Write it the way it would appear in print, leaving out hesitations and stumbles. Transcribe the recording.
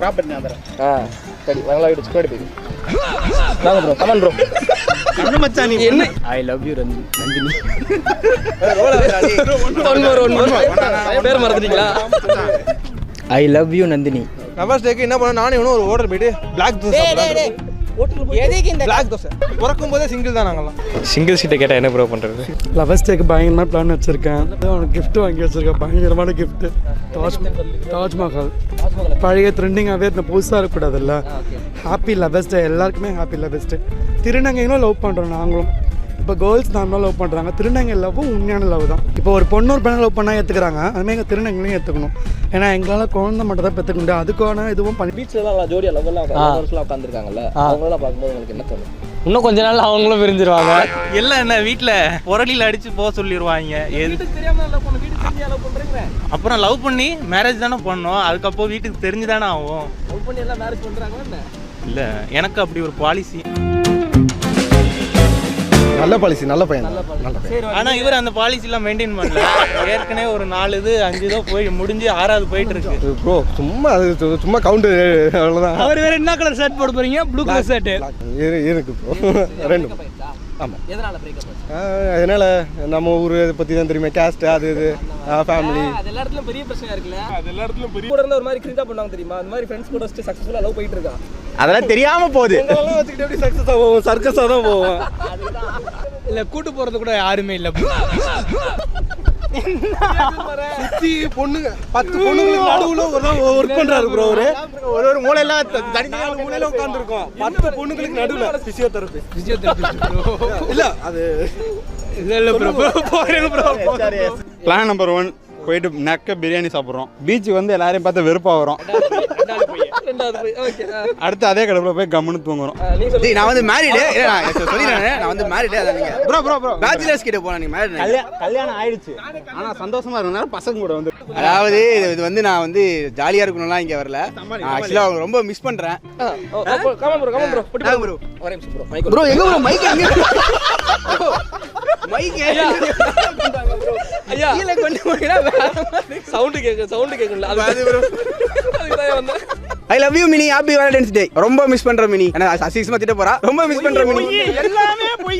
Property நான் தரேன். சரி வரலாம் வீடு ஸ்கூடி போய் வாங்க ப்ரோ கமான் ப்ரோ. கண்ணு மச்சான் நீ என்ன ஐ லவ் யூ நந்தினி. பேர் மறந்துட்டீங்களா? I love you Nandini. Lovers டேக்கு என்ன பண்ண நானே இன்னும் ஒரு ஹோட்டல் போயிட்டு பிளாக் தோசை பிளாக் தோசை பிறக்கும் போதே சிங்கிள் தான் நாங்கள்லாம். சிங்கிள் சீட்டை கேட்டால் என்ன ப்ரோ பண்ணுறது? லவர்ஸ் டேக்கு பயங்கரமாக பிளான் வச்சுருக்கேன். அவனுக்கு கிஃப்ட் வாங்கி வச்சுருக்கேன், பயங்கரமான கிஃப்ட்டு. தாஜ்மஹால் பழைய ட்ரெண்டிங்காகவே புதுசாக இருக்கக்கூடாதுல்ல. ஹாப்பி லவர்ஸ் டே, எல்லாருக்குமே ஹாப்பி லவர்ஸ் டே. திருநங்கைகளும் லவ் பண்ணுறோம் நாங்களும். இப்போ கேர்ள்ஸ் நார்மலாக லவ் பண்ணுறாங்க. திருநங்கை லவ்வும் உண்மையான லவ் தான். இப்போ ஒரு பொண்ணு ஒரு பெண்ணை லவ் பண்ணால் ஏற்றுக்கிறாங்க, அதுமாதிரி எங்கள் திருநங்கையும் ஏற்றுக்கணும். ஏன்னா எங்களால் குழந்தை மட்டும் தான் பெற்றுக்க முடியாது, அதுக்கான இதுவும் பண்ணி. பீச்சில் ஜோடியாக லவ்லாம் உட்காந்துருக்காங்கல்ல, அவங்களாம் பார்க்கும்போது உங்களுக்கு என்ன தோணும்? இன்னும் கொஞ்ச நாள் அவங்களும் பிரிஞ்சிருவாங்க. எல்லாம் என்ன வீட்டில் புரளியில் அடித்து போக சொல்லிடுவாங்க. அப்புறம் லவ் பண்ணி மேரேஜ் தானே பண்ணோம், அதுக்கப்புறம் வீட்டுக்கு தெரிஞ்சு தானே ஆகும். லவ் பண்ணி எல்லாம் மேரேஜ் பண்ணுறாங்க இல்லை, எனக்கு அப்படி ஒரு பாலிசி. நல்ல பாலிசி, நல்ல பையன். ஆனால் இவர் அந்த பாலிசிலாம் மெயின்டைன் பண்ணல. ஏற்கனவே ஒரு 4 இது 5 இதோ போய் முடிஞ்சு 6வது போயிட்டு இருக்கு. ப்ரோ சும்மா அது சும்மா கவுண்டு அவ்வளோதான். அவர் வேற என்ன கலர் ஷர்ட் போட போறீங்க? ப்ளூ கலர் ஷர்ட் இருக்கு ப்ரோ. ரெண்டு. ஆமாம். எதனால பிரேக்கப்? அதனால நம்ம ஊர் இதை பற்றி தான் தெரியுமா, கேஸ்ட் அது இது ஃபேமிலி. அது எல்லா இடத்துலையும் பெரிய பிரச்சனை இருக்குல்ல. அது எல்லா இடத்துலையும் பெரிய கூட இருந்தால் ஒரு மாதிரி கிரிஞ்சா பண்ணுவாங்க தெரியுமா, அந்த மாதிரி ஃப்ரெண்ட்ஸ் கூட வச்சுட்டு சக்ஸஸ்ஃபுல்லாக லவ் போயிட்டு இருக்கான். அதெல்லாம் தெரியாம போகுது. எங்களெல்லாம் வச்சுக்கிட்டு எப்படி சக்ஸஸாக போவோம்? சர்க்கஸாக தான் போவோம். இல்ல கூட்டு போறது கூட யாருமே இல்ல. சுத்தி பொண்ணுங்க 10 பொண்ணுங்களுக்கு நடுவுல ஒர்க் பண்றாரு ப்ரோ. ஒரு மூலையெல்லாம் தனித்தனியான மூலையில உட்கார்ந்துருக்கோம். 10 பொண்ணுங்களுக்கு நடுவுல பிசியோதெரபி. இல்ல அது இல்ல ப்ரோ போறேன் ப்ரோ. பிளான் நம்பர் 1 போயிட்டு நக்க பிரியாணி சாப்பிட்றோம். பீச் வந்து எல்லாரையும் பார்த்து வெறுப்பாக வரும். அடுத்து அதே கடையில் போய் கம்முன்னு தூங்குறோம். நான் வந்து மேரிடு சொல்லிடுறேன். நான் வந்து மேரிடு. அதான் நீங்க ப்ரோ பேச்சுலர்ஸ் கிட்ட போனா நீங்க மேரிட் கல்யாணம் ஆயிடுச்சு, ஆனால் சந்தோஷமா இருந்தாலும் பசங்க கூட வந்து. அதாவது இது வந்து நான் வந்து ஜாலியாக இருக்கணும்லாம் இங்கே வரல. ஆக்சுவலாக அவங்க ரொம்ப மிஸ் பண்ணுறேன். ப்ரோ எங்க ப்ரோ மைக் எங்க? மைக் ஐயா கீழே கொண்டு போறீங்க. சவுண்ட் கேட்கல. அது ப்ரோ அதுதான் வந்தேன். I love you Mini, happy Valentine's day. ரொம்ப மிஸ் பண்ற மினி. 6 மந்த் திட்ட போறா. ரொம்ப மிஸ் பண்ற மினி. எல்லாமே போய்